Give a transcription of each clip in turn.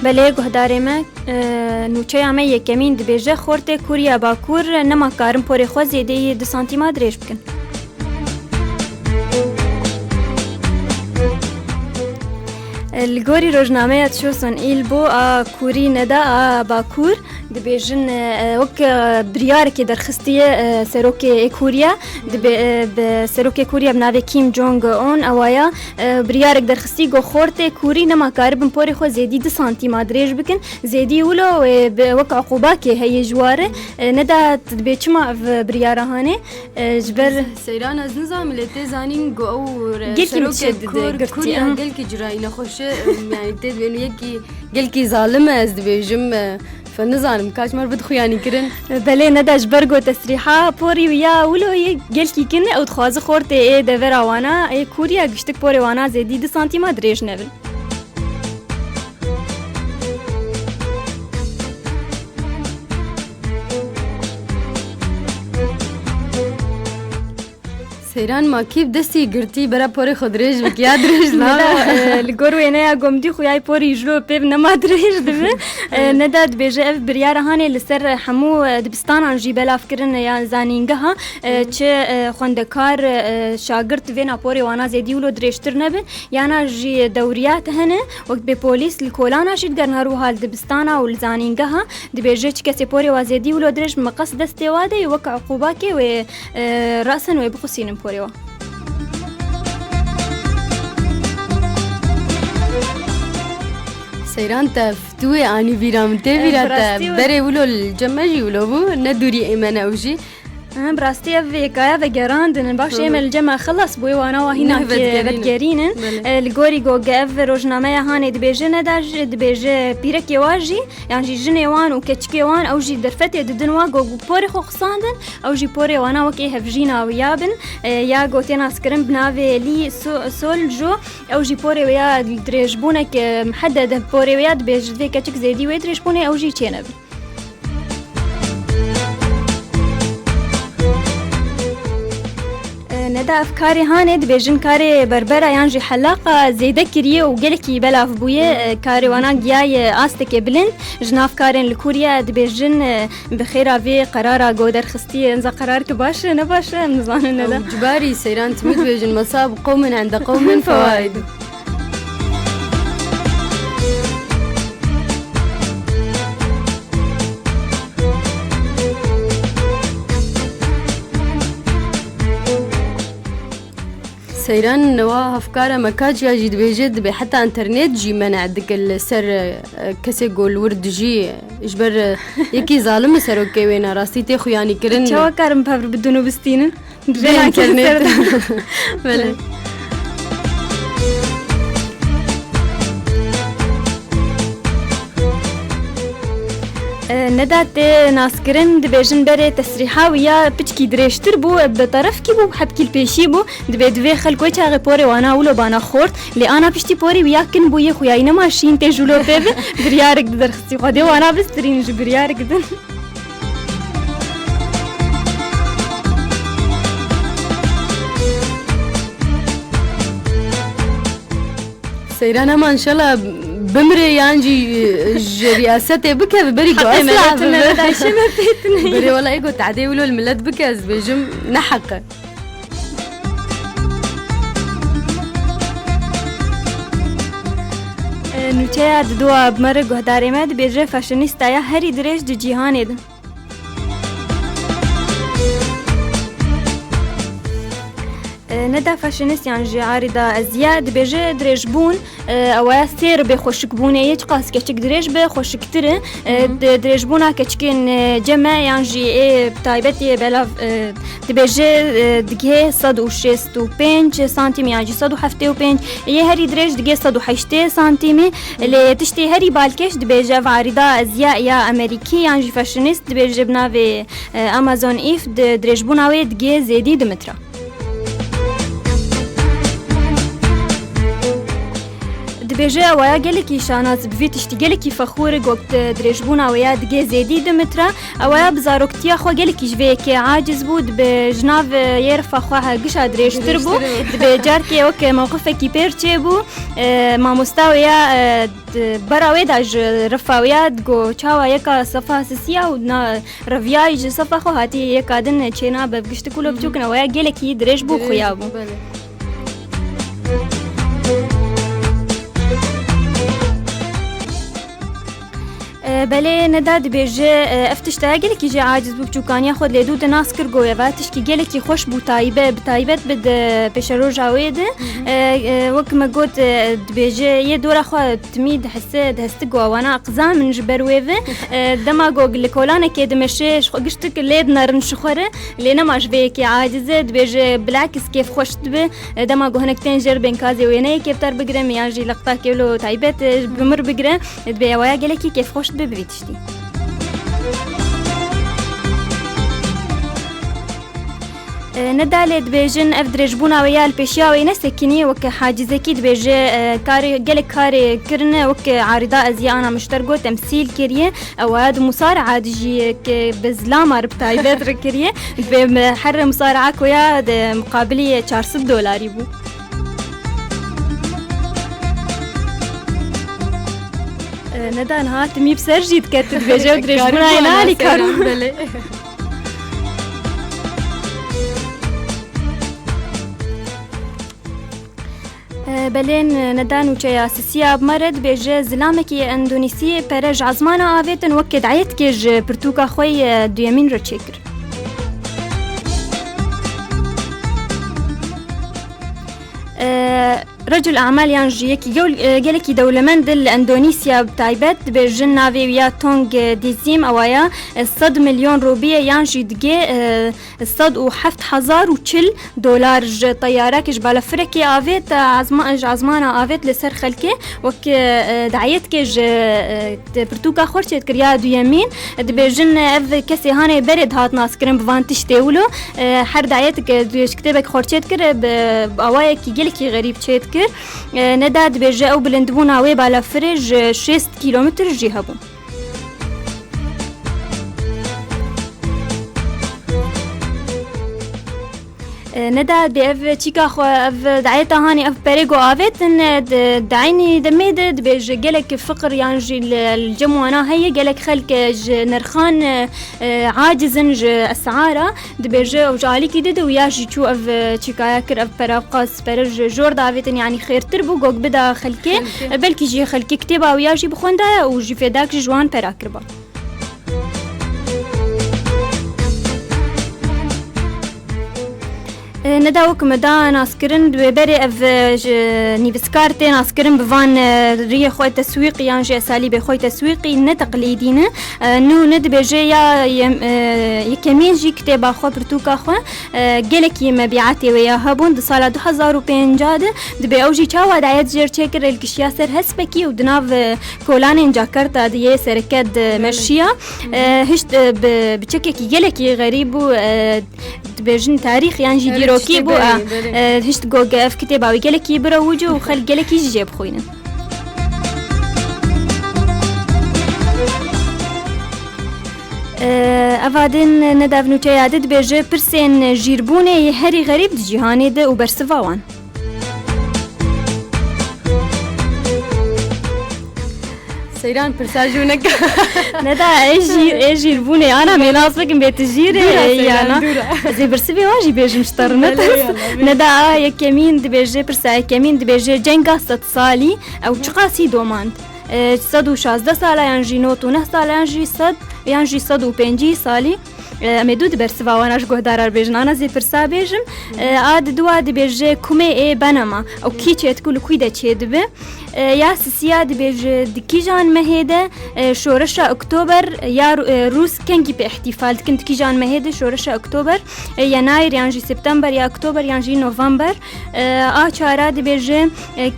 بله گهداری ما نوچه همه یکمین دبیجه خورده کوریا باکور نما کارم پوری خو زیده 2 سانتیمتر درش بکن. الگوری روزنامه شوسن ایل بو کوری ندا باکور دبیجن وک بریار که درخستیه سروک کوریا دب سروک کوریا بناوی کیم جونگ اون اوایا بریار درخستی گو خورده کوری نما کاربن پوری خو زیدی 2 سانتیمتر درش بکن زیدی ولو وک عقوبه که هی جواره ندا دبیچما بریاره هانه جبر سیران از نظام لته زانین گو اور سروک کوریا گل کی جراین خوش يعني تدوين يكي قلكي ظالمة أزدبيجم فنظام كاش مر بدخو يعني كرن بله نداش برگو تصریحا پوری ویا ولو گلکی کنه او تخواز خورته ای دور آوانا ای کوریا گشتک پوری وانا زیدی 2 سانتیمتر درش نبن. سیران ما کیف دستی گرتی برا پوری خودریش بک یاد ریش ندا لگورو اینه یا گمدی خویای پوری جلو پیب نما دریش دبه نداد بیجه اف بریاره هانه لسر همو دبستان آنجی بلاف کرن یا زانینگه ها چه خوندکار شاگرد وینا پوری وانا زیدی ولو دریشتر نبن یانا جی دوریات هنه وقت به پولیس لکولانا شید گرن هرو حال دبستانا و لزانینگه ها دبیجه چه کسی پوری وازیدی ولو دریش مقص دستی واده وک عقوبه که و رأسن و بخصینم پوریوا. سیران تفتوی آنی بیرام تیرات بره ولو الجمجی ولو بو ندوری ایمان اوجی براستی ویکایا و گراندن باشه ایمل جمع خلاص بوی وانا و هینا بدگرینن الگوری گو گف روزنامه هانی دبیجه نداج دبیجه پیرک یواجی یعنی جن یوان و کچک یوان او جی درفت ددن وا گو پوری خو خساندن او جی پوری وانا و کی هفجینا و یابن یا گوتین اسکرم بناوی لی سول جو او جی پوری و یا درجبونه که محدد پوری و یا دبیجه کچک زیدی و درجبونه او جی چنب ندا افکاری هانه دبیجن کاری بربره یانجی حلاقه زیده کریه و گلکی بلاف بویه کاری وانا گیای آستک بلند جناف کارین لکوریا دبیجن بخیر آوی قرارا گو درخستی انزا قرار که باشه نباشه نزانه ندا جباری سیران تمید بیجن مصاب قوم عند قوم فواید سيران نوا أفكار مكاج يجد بيجد بحتى إنترنت جي منع دك السر كسي قول ورد جي إجبر يكي ظالم سر أوكي وين راسي تيخو يعني كرن شو كارم بابر بدونو بستينن إنترنت بله ندات ناسكرن دبيجن بري تصريحا ويا بتشكي دريشتر بو بطرف كي بو حبكي البيشي بو دبي دوي خلكو تاغي بوري وانا ولو بانا خورت لي انا بشتي بوري ويا كن بو يخو يا ماشين تجولو بيب بريارك درختي خدي وانا بسترين بريارك دن سيرانا ما ان شاء الله بمري يانجي رئاسته بكذا بري جو أسرع بري والله إيجو تعدي ولو الملاد بكذا بيجم نحقه نوچه دوا بمره گهداری مد بیجه فاشنیستا یا هری درش دی جهانی ده ندا فاشنیست یعنی عارضه ازیاد بیجه درش بون او سیر به خوشک بونه یه قاس کچک درش به خوشک تره درش بونه کچکین جمع یعنی تایبتی بلاف بیجه دیگه 165 سانتیم یعنی 175 یه هری درش دیگه 108 سانتیمی لی تشتی هری بالکش بیجه عارضه ازیا یا امریکی یعنی فاشنیست بیجه بناوی آمازون ایف درش بونه دیگه زیدی دبیجه ویا گلکی شاناز بویتش گلکی فخور گوت درجبون ویا دگه زیدی دمترا ویا بزارکتیا خو گلکی جوی که عاجز بود به جناب یرفا خو هگش درجتر بود دبیجار که وک موقف کی پرچه بود ما مستویا براوی داج رفاویا گو چاوا یکا صفا سیا و رویای ج صفا خو هاتی یکادن چینا بگشت کولو بچوکن ویا گلکی درج بو خویا بو بله نداد بیجه افتش تاگلی کی جه عاجز بود چوکانی خود لیدود ناس کر گویه و تش کی گلی کی خوش بود تایبت بد پیش رو جاویده وقت ما قلت بیجه یه دور خو تمید دست گوانا اقزام من جبرویه دما گوگل کولانه که دمشه قشت لید نرن شخوره لینا ماش به کی عاجزه بیجه بلاکس کیف خوش به دما گهنک تنجر بین کازی وینه کیف تر بگیره میاجی لقطه کیلو تایبت بمر بگیره بیاویا گلی کی کیف خوش ببیتشتی ندالت بیجن اف درجبونا ویال پیشیاوی نسکنی وک حاجزکی دبیجه کاری گل کاری کرنه وک عارضه ازیانا مشترگو تمثیل کریه اواد مصارعه دجی که بزلام ربطایبت رکریه به حر مصارعه کویا مقابلی $400 بو ندان هات می بسر جید که تدبیجه و درجبونا اینالی کارو بلين ندان وچيا سياب مرد بيجه زلامكي اندونيسي برج عزمانا آويتن وكد عيت كيج برتوكا خوي دويمين رو چكر رجل أعمال يانجي يكي دولمند الأندونيسيا بتايبت بجن ناوي ويا تونغ ديزيم أوايا 100 مليون روبية يانجي دقي 107,040 طيارة كش بالا فركي آفيت عزمانا آفيت لسر خلكي وك دعيت كش برتوكا خورشت كريا دو يمين بجن اف كسي هاني برد هات ناس كرم بفانتش تيولو حر دعيتك دوش كتابك خورشت كر بأوايا كي جلكي غريب تشيت كر نداد بيجه او بلندبونا وي بالا فرج 6 كيلومتر جهبو نداد بأف تشيكا خو أف دعيتا هاني أف بريغو آفيت إن دعيني دميدد بيج جلك فقر يانجي الجموانا هي جلك خلك نرخان عاجزنج أسعاره دبيج وجالي كده وياجي شو أف تشيكا كر أف براقص برج جورد آفيت يعني خير تربو جوج بدا خلكي بلكي جي خلكي كتبا وياجي بخوندا وجي فداك جوان براكربا نداوك مدا ناسكرن ببري اف نيفسكارتي ناسكرن بفان ريه خوي تسويقي يانجي اساليب خوي تسويقي نتقليدين نو ند بجيا يكمين جي كتاب خو برتوكا خو جلكي مبيعاتي ويا هبون د سال 2005 دبي اوجي تشاوا دايت جير تشكر الكشياسر هسبكي ودناف كولان جاكرتا دي سركد مرشيا هشت بتشككي جلكي غريب بجن تاريخ يانجي ديروكي بو هشت جوجا في كتابه وجلكي بروجو وخل جلكي جيب خوينا افادن ندافنو تيادد بيجي برسين جيربوني هري غريب جهاني ده وبرسفاوان سيران برساجونك ندا ايجي البوني انا مناصبك بيت جيري انا زي برسبي واجي بيجي مشترنت ندا يكمين دبيجي برسا يكمين دبيجي جنگا صالي او چقاسي دوماند 116 ساله يانجي نوتو 9 ساله يانجي 100 يانجي 105 سالي مدود برسوا واناش گهدار بیجنانا زی پرسا بیجم آد دوا دی بیجه کمی ای بنما او کی چیت کل کویده چید به یا سیاد بیجه دکی جان مهده شورش اکتبر یا روز کنگی به احتفال کند کی جان مهده شورش اکتبر ینایر یانجی سپتامبر یا اکتبر یانجی نوامبر آچارا دی بیجه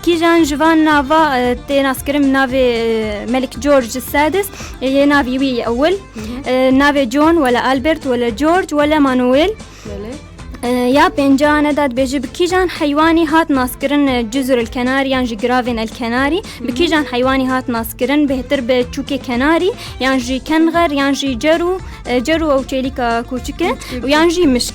کی جان جوان ناوا تناس کرم ناوی ملك جورج السادس ناوي وي اول ناوي جون ولا ألبرت ولا جورج ولا مانويل يا بينجان داد بيجي بكيجان حيواني هات ناسكرن جزر الكناري يعني جرافين الكناري بكيجان حيواني هات ناسكرن بهتر بتشوكي كناري يعني جي كنغر يعني جي جرو أو تشيليكا كوتشكه ويعني جي مشك.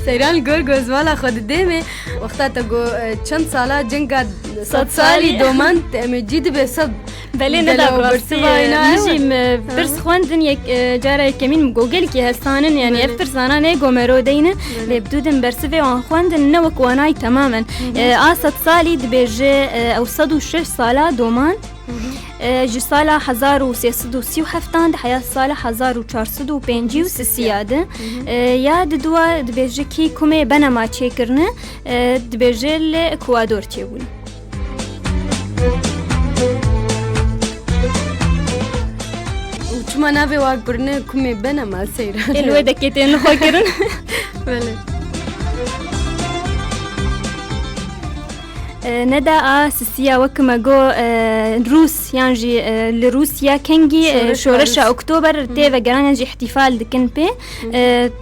سيران الجورجوز مالا خود ديمي وقتا تقو چند سالا جنگا 100 سالي دومان مجيد بصد بله ندارم نجیم برس خواندن یک جاره کمین گوگل کی هستانن یعنی افتر زنانه گومرو دینه لبدودن برسه و خواندن نوک وانای تماما 100 سالی دبیجه او 106 سالا دومان جی سالا 1337 حیا سالا 1453 یاد دوا دبیجه کی کمی بنما چه کرنه دبیجه ل اکوادور چه بون. ما نافي واق برنا كمي بنا ما سير الودا كيتين خاكرن بله ندا اساسيا وكما جو روس يعني لروسيا كنجي شورشا اكتوبر تيفا جرانجي احتفال دكن بي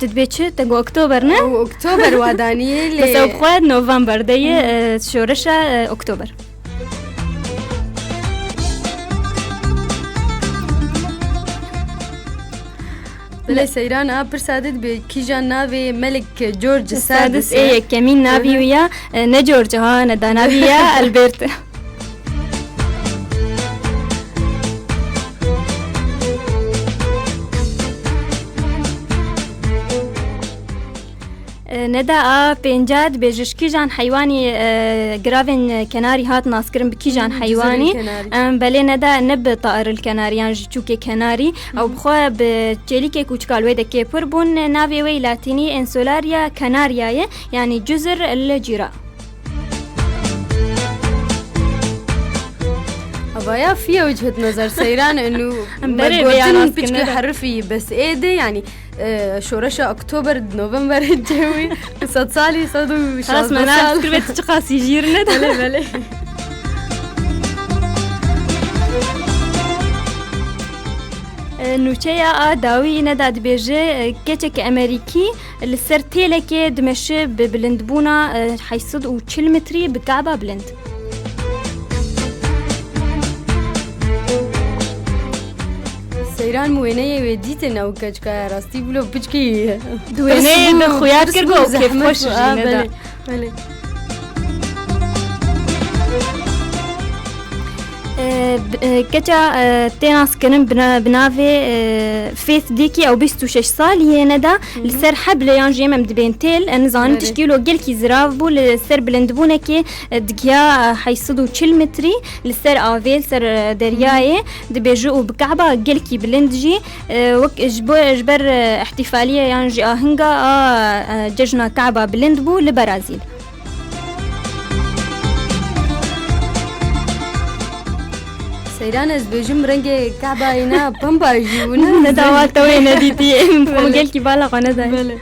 تدبيتش تجو اكتوبر نه اكتوبر وادانيه بس اوقات نوفمبر دي شورشا اكتوبر. بله سيران برسادت بكيجان نافي ملك جورج السادس ايه كمين نافي ويا نجورج ها ندا نافي يا البرت. ندا بينجاد بيجش كيجان حيواني جرافين كناري هات ناسكرن بكيجان حيواني بله ندا نب طائر الكناري يعني جوكي كناري او بخوا بجيليكي كوچكال ويدا كيبر بون نافي وي لاتيني انسولاريا كناريا يعني جزر الجيرة. أبايا فيها وجهة نظر سيران إنه مجبورتين بيجي حرفي بس إيه ده يعني شورشة أكتوبر نوفمبر الجوي 100 سالي صدوا خلاص ما نعرف كل بيت تقاس يجيرنا بله بله نوچيا داوي نداد بيجي كيتك أمريكي السر تيلك دمشق ببلندبونا حيصد و 40 متري بكعبة بلند. سيران موينه وديتنا وكاچكا راستي بلو بچكي دوينه بخويات كرغو كيف خوش جينه بله كتا تناس كنن بنافي فيث ديكي او 26 سال يندا لسر حبل يانجي مم دبنتل نزان تشكيلو جلكي زرافبو لسر بلندبونكي دقيا حيصدو 40 متري لسر افيل سر درياي دبيجو بكعبه جلكي بلندجي وك اجبر احتفاليه يانجي اهنغا ججنا كعبه بلندبو لبرازيل. سيران از بيجم رنگ كعبة هنا بامبا جيونا ندوات توي نديتي مقال كي بالا قندا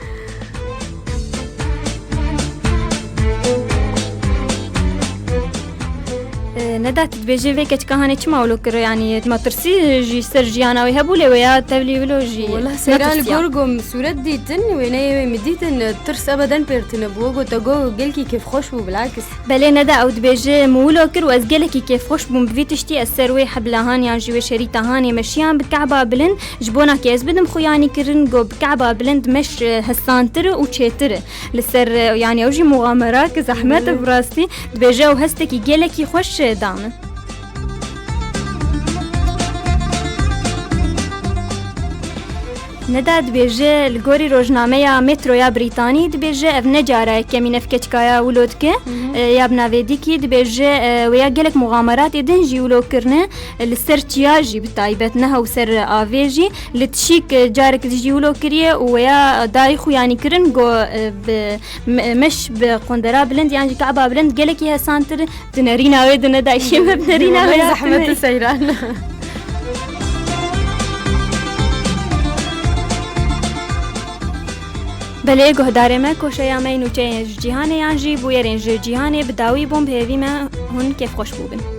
ندات بيجي فيك كهاني تما ولو كر يعني ما ترسي جي سرجيانا ويهبولي ويا تبلي ولوجي والله سيران الجورجوم صورت ديتن ويني مديتن ترس ابدا بيرتن بوغو تاغو جلكي كيف خوش بو بالعكس بلي ندا او بيجي مولو كر وازجلكي كيف خوش بو بفيتشتي السروي حبلهان يعني جوي شريطه هاني مشيان بكعبه بلند جبونا كيس بدم خوياني كرن جو بكعبه بلند مش هسانتر وتشيتر لسر يعني اوجي مغامرات زحمه براستي بيجي وهستكي جلكي خوش دامه. نداد بيجي الجوري روجنامه مترو يا بريطاني دبيجي اف نجاره كمين فكچكايا ولودكه يا بنافيديكي دبيجي ويا جلك مغامرات دنجي ولو كرنه السرتياجي بتايبتنا وسر افيجي لتشيك جارك دجي ولو كريه ويا دايخو يعني كرن جو مش بقندرا بلند يعني كعبه بلند جلك يا سانتر تنرينا ودنا دايشي بنرينا ويا زحمه السيران بله گهداره ما کوشیا می نوچه جهانی انجی بویرین جهانی بداوی بوم بهوی ما هن کیف خوش بودن.